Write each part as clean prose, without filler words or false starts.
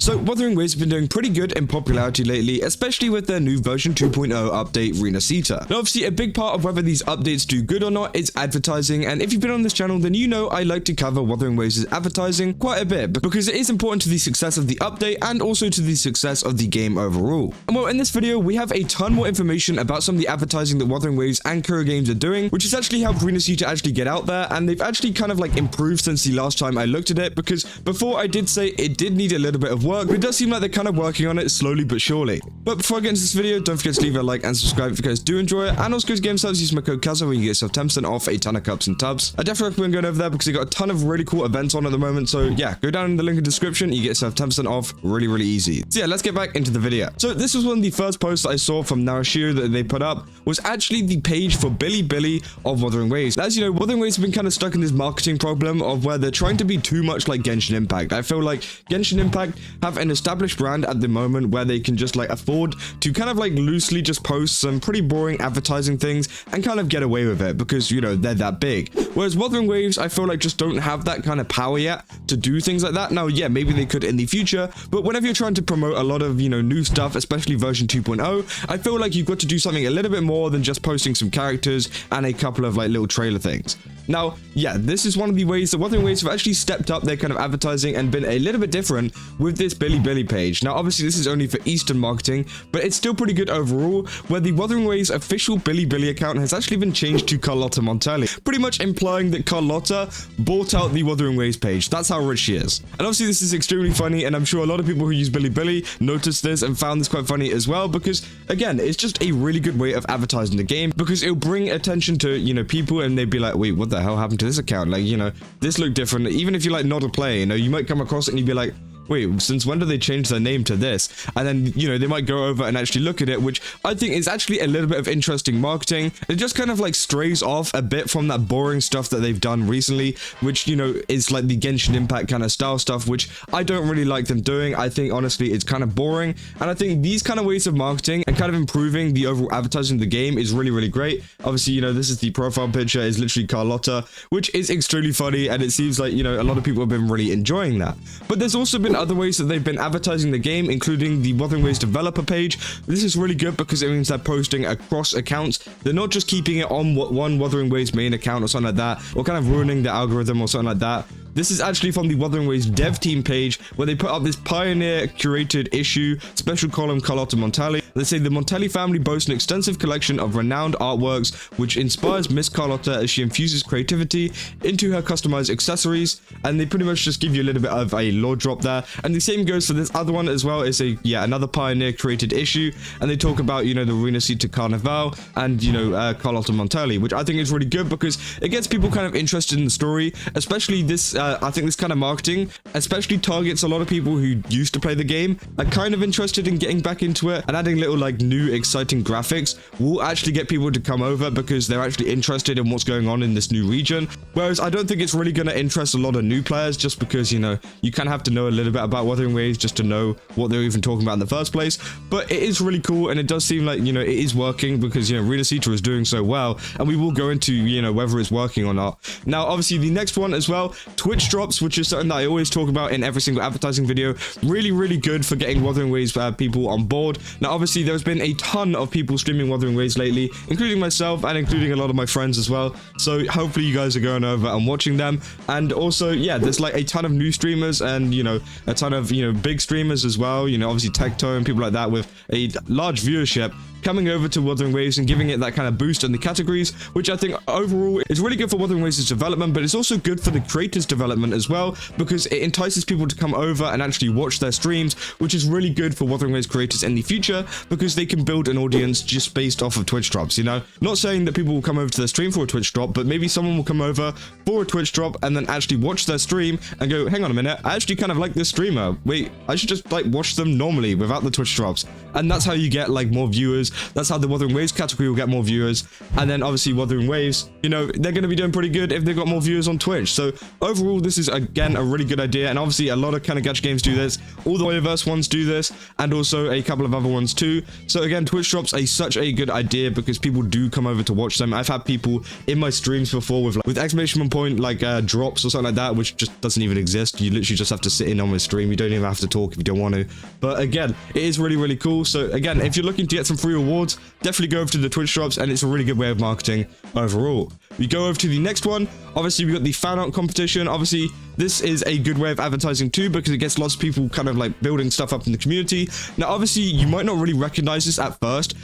So Wuthering Waves have been doing pretty good in popularity lately, especially with their new version 2.0 update Rinascita. Now obviously a big part of whether these updates do good or not is advertising, and if you've been on this channel then you know I like to cover Wuthering Waves' advertising quite a bit because it is important to the success of the update and also to the success of the game overall. And well, in this video we have a ton more information about some of the advertising that Wuthering Waves and Kuro Games are doing, which has actually helped Rinascita actually get out there, and they've actually kind of like improved since the last time I looked at it, because before I did say it did need a little bit of work, but it does seem like they're kind of working on it slowly but surely. But before I get into this video, don't forget to leave a like and subscribe if you guys do enjoy it, and also go to Game Subs, use my code KAZA where you get yourself 10% off a ton of cups and tubs. I definitely recommend going over there because they got a ton of really cool events on at the moment, so yeah, go down in the link in the description, you get yourself 10% off really easy. So yeah, let's get back into the video. So this was one of the first posts that I saw from Rinascita that they put up, was actually the page for Billy of Wuthering Waves. As you know, Wuthering Waves have been kind of stuck in this marketing problem of where they're trying to be too much like Genshin Impact. I feel like Genshin Impact have an established brand at the moment where they can just like afford to kind of like loosely just post some pretty boring advertising things and kind of get away with it because, you know, they're that big. Whereas Wuthering Waves, I feel like just don't have that kind of power yet to do things like that. Now, yeah, maybe they could in the future, but whenever you're trying to promote a lot of, you know, new stuff, especially version 2.0, I feel like you've got to do something a little bit more than just posting some characters and a couple of like little trailer things. Now, yeah, this is one of the ways that Wuthering Waves have actually stepped up their kind of advertising and been a little bit different with this Billy page. Now, obviously, this is only for Eastern marketing, but it's still pretty good overall, where the Wuthering Waves official Billy account has actually been changed to Carlotta Montelli, pretty much implying that Carlotta bought out the Wuthering Waves page. That's how rich she is. And obviously, this is extremely funny, and I'm sure a lot of people who use Billy noticed this and found this quite funny as well, because, again, it's just a really good way of advertising the game, because it'll bring attention to, you know, people, and they'd be like, wait, what the hell happened to this account? Like, you know, this looked different. Even if you're like not a player, you know, you might come across it and you'd be like, wait, since when did they change their name to this? And then, you know, they might go over and actually look at it, which I think is actually a little bit of interesting marketing. It just kind of like strays off a bit from that boring stuff that they've done recently, which, you know, is like the Genshin Impact kind of style stuff, which I don't really like them doing. I think, honestly, it's kind of boring. And I think these kind of ways of marketing and kind of improving the overall advertising of the game is really great. Obviously, you know, this is the profile picture, is literally Carlotta, which is extremely funny. And it seems like, you know, a lot of people have been really enjoying that. But there's also been other ways that they've been advertising the game, including the Wuthering Waves developer page. This is really good because it means they're posting across accounts. They're not just keeping it on one Wuthering Waves main account or something like that, or kind of ruining the algorithm or something like that. This is actually from the Wuthering Waves dev team page, where they put up this pioneer curated issue, special column Carlotta Montelli. They say the Montelli family boasts an extensive collection of renowned artworks, which inspires Miss Carlotta as she infuses creativity into her customized accessories. And they pretty much just give you a little bit of a lore drop there. And the same goes for this other one as well. It's another pioneer created issue. And they talk about, you know, the Rinascita Carnival and, you know, Carlotta Montelli, which I think is really good because it gets people kind of interested in the story, especially this, I think this kind of marketing especially targets a lot of people who used to play the game, are kind of interested in getting back into it, and adding little like new exciting graphics will actually get people to come over because they're actually interested in what's going on in this new region. Whereas I don't think it's really going to interest a lot of new players, just because, you know, you kind of have to know a little bit about Wuthering Waves just to know what they're even talking about in the first place. But it is really cool, and it does seem like, you know, it is working because, you know, Rinascita is doing so well, and we will go into, you know, whether it's working or not. Now, obviously, the next one as well, Twitch drops, which is something that I always talk about in every single advertising video. Really good for getting Wuthering Waves people on board. Now, obviously, there's been a ton of people streaming Wuthering Waves lately, including myself and including a lot of my friends as well. So hopefully you guys are going over and watching them. And also, yeah, there's like a ton of new streamers and, you know, a ton of, you know, big streamers as well. You know, obviously Tecto and people like that with a large viewership coming over to Wuthering Waves and giving it that kind of boost in the categories, which I think overall is really good for Wuthering Waves' development, but it's also good for the creators' development as well, because it entices people to come over and actually watch their streams, which is really good for Wuthering Waves creators in the future, because they can build an audience just based off of Twitch drops, you know? Not saying that people will come over to their stream for a Twitch drop, but maybe someone will come over for a Twitch drop and then actually watch their stream and go, hang on a minute, I actually kind of like this streamer. Wait, I should just like watch them normally without the Twitch drops. And that's how you get like more viewers because that's how the Wuthering Waves category will get more viewers. And then obviously Wuthering Waves, you know, they're going to be doing pretty good if they've got more viewers on Twitch. So overall, this is again a really good idea, and obviously a lot of kind of gacha games do this. All the Hoyoverse ones do this, and also a couple of other ones too. So again, Twitch drops such a good idea because people do come over to watch them. I've had people in my streams before with exclamation point like drops or something like that, which just doesn't even exist. You literally just have to sit in on my stream. You don't even have to talk if you don't want to. But again, it is really cool. So again, if you're looking to get some free rewards, definitely go over to the Twitch drops, and it's a really good way of marketing overall. We go over to the next one. Obviously, we got the Fanout Competition. Obviously, this is a good way of advertising too, because it gets lots of people kind of like building stuff up in the community. Now, obviously, you might not really recognize this at first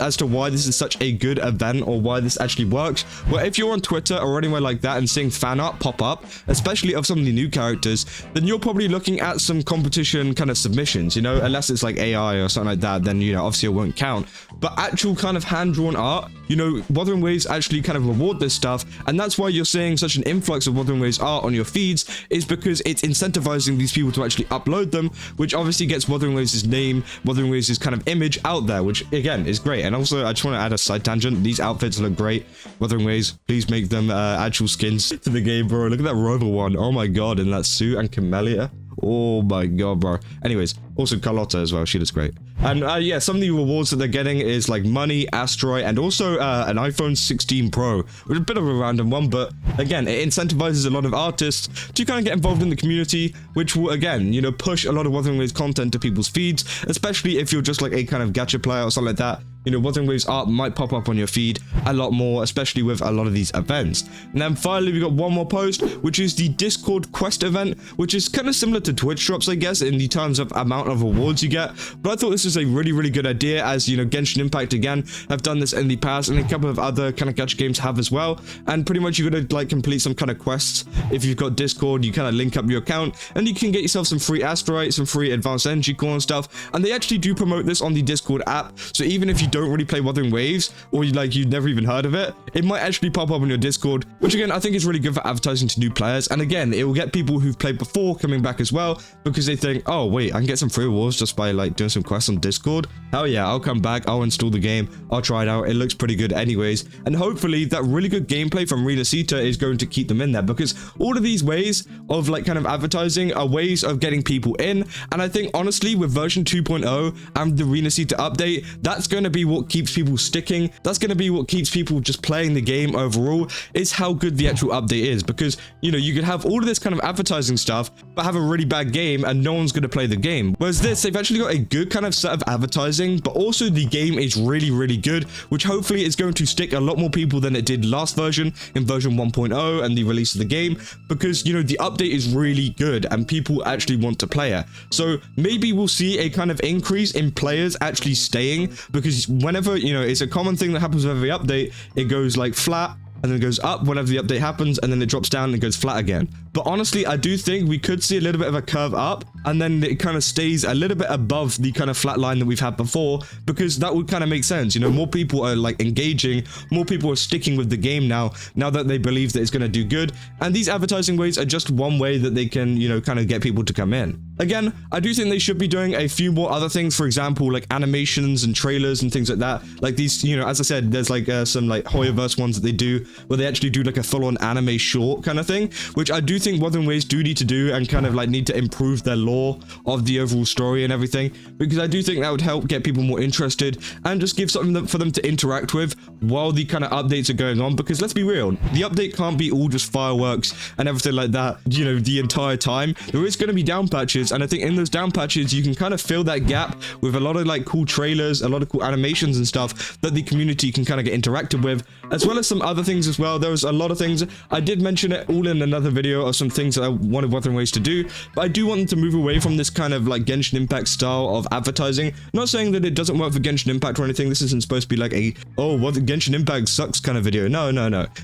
as to why this is such a good event or why this actually works. But if you're on Twitter or anywhere like that and seeing fan art pop up, especially of some of the new characters, then you're probably looking at some competition kind of submissions, you know, unless it's like AI or something like that, then, you know, obviously it won't count. But actual kind of hand-drawn art, you know, Wuthering Waves actually kind of reward this stuff, and that's why you're seeing such an influx of Wuthering Waves art on your feeds, is because it's incentivizing these people to actually upload them, which obviously gets Wuthering Waves' name, Wuthering Waves' kind of image out there, which again is great. And also, I just want to add a side tangent. These outfits look great. Wuthering Waves, please make them actual skins to the game, bro. Look at that rover one. Oh my god, in that suit, and Camellya. Oh my god, bro. Anyways, also Carlotta as well. She looks great. And yeah, some of the rewards that they're getting is like money, asteroid, and also an iPhone 16 Pro, which is a bit of a random one, but again, it incentivizes a lot of artists to kind of get involved in the community, which will again, you know, push a lot of Wuthering Waves content to people's feeds, especially if you're just like a kind of gacha player or something like that. You know, Wuthering Waves art might pop up on your feed a lot more, especially with a lot of these events. And then finally, we got one more post, which is the Discord quest event, which is kind of similar to Twitch drops, I guess, in the terms of amount of rewards you get. But I thought this is a really good idea, as, you know, Genshin Impact again have done this in the past, and a couple of other kind of gacha games have as well. And pretty much you're gonna like complete some kind of quests. If you've got Discord, you kind of link up your account, and you can get yourself some free asteroids, some free advanced energy core and stuff. And they actually do promote this on the Discord app, so even if you don't really play Wuthering Waves, or you've never even heard of it, it might actually pop up on your Discord, which again I think is really good for advertising to new players. And again, it will get people who've played before coming back as well, because they think, oh wait, I can get some free rewards just by like doing some quests on Discord. Hell yeah, I'll come back, I'll install the game, I'll try it out. It looks pretty good anyways, and hopefully that really good gameplay from Rinascita is going to keep them in there, because all of these ways of like kind of advertising are ways of getting people in. And I think honestly, with version 2.0 and the Rinascita update, that's going to be what keeps people sticking. That's going to be what keeps people just playing the game overall, is how good the actual update is. Because, you know, you could have all of this kind of advertising stuff but have a really bad game and no one's going to play the game. Whereas this, they've actually got a good kind of set of advertising, but also the game is really good, which hopefully is going to stick a lot more people than it did last version, in version 1.0 and the release of the game, because, you know, the update is really good and people actually want to play it. So maybe we'll see a kind of increase in players actually staying, because whenever, you know, it's a common thing that happens with every update, it goes like flat, and then it goes up whenever the update happens, and then it drops down and it goes flat again. But honestly, I do think we could see a little bit of a curve up, and then it kind of stays a little bit above the kind of flat line that we've had before, because that would kind of make sense. You know, more people are like engaging, more people are sticking with the game now that they believe that it's going to do good. And these advertising ways are just one way that they can, you know, kind of get people to come in. Again, I do think they should be doing a few more other things, for example, like animations and trailers and things like that. Like these, you know, as I said, there's like some like Hoyoverse ones that they do, where they actually do like a full-on anime short kind of thing, which I do think Wuthering Waves do need to do, and kind of like need to improve their lore of the overall story and everything, because I do think that would help get people more interested and just give something for them to interact with while the kind of updates are going on. Because let's be real, the update can't be all just fireworks and everything like that, you know, the entire time. There is going to be down patches, and I think in those down patches you can kind of fill that gap with a lot of like cool trailers, a lot of cool animations and stuff that the community can kind of get interacted with, as well as some other things as well. There was a lot of things, I did mention it all in another video of some things that I wanted Wuthering Waves to do, but I do want them to move away from this kind of like Genshin Impact style of advertising. Not saying that it doesn't work for Genshin Impact or anything. This isn't supposed to be like a, oh, what, Genshin Impact sucks kind of video. No.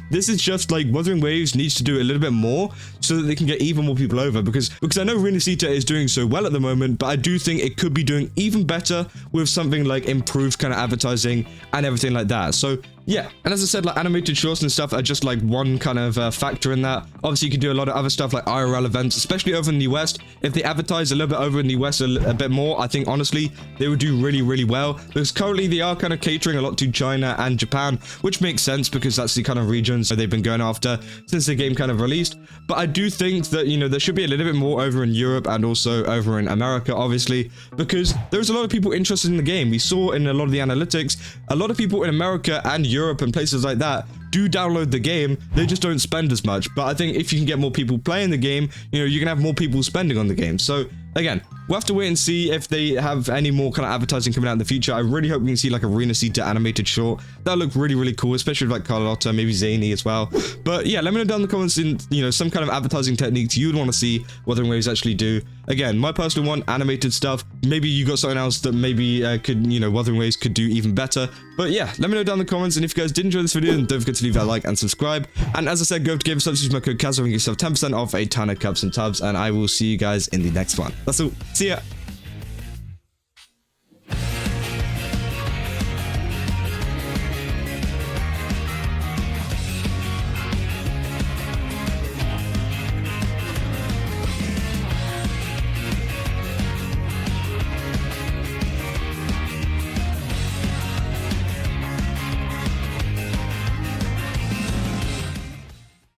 This is just like Wuthering Waves needs to do a little bit more so that they can get even more people over, because I know Rinascita is doing so well at the moment, but I do think it could be doing even better with something like improved kind of advertising and everything like that. So yeah, and as I said, like animated shorts and stuff are just like one kind of factor in that. Obviously, you can do a lot of other stuff like IRL events, especially over in the West. If they advertise a little bit over in the West a bit more, I think honestly they would do really, really well, because currently they are kind of catering a lot to China and Japan, which makes sense because that's the kind of regions that they've been going after since the game kind of released. But I do think that, you know, there should be a little bit more over in Europe and also over in America, obviously, because there's a lot of people interested in the game. We saw in a lot of the analytics, a lot of people in America and Europe and places like that do download the game, they just don't spend as much. But I think if you can get more people playing the game, you know, you can have more people spending on the game. So again, we'll have to wait and see if they have any more kind of advertising coming out in the future. I really hope we can see like a Rinascita animated short. That'll look really, really cool, especially with like Carlotta, maybe Zany as well. But yeah, let me know down in the comments in, you know, some kind of advertising techniques you'd want to see Wuthering Waves actually do. Again, my personal one, animated stuff. Maybe you got something else that maybe could, you know, Wuthering Waves could do even better. But yeah, let me know down in the comments. And if you guys did enjoy this video, then don't forget to leave that like and subscribe. And as I said, go over to Game Subs, use my code CASO and get yourself 10% off a ton of cups and tubs. And I will see you guys in the next one. That's all. See ya.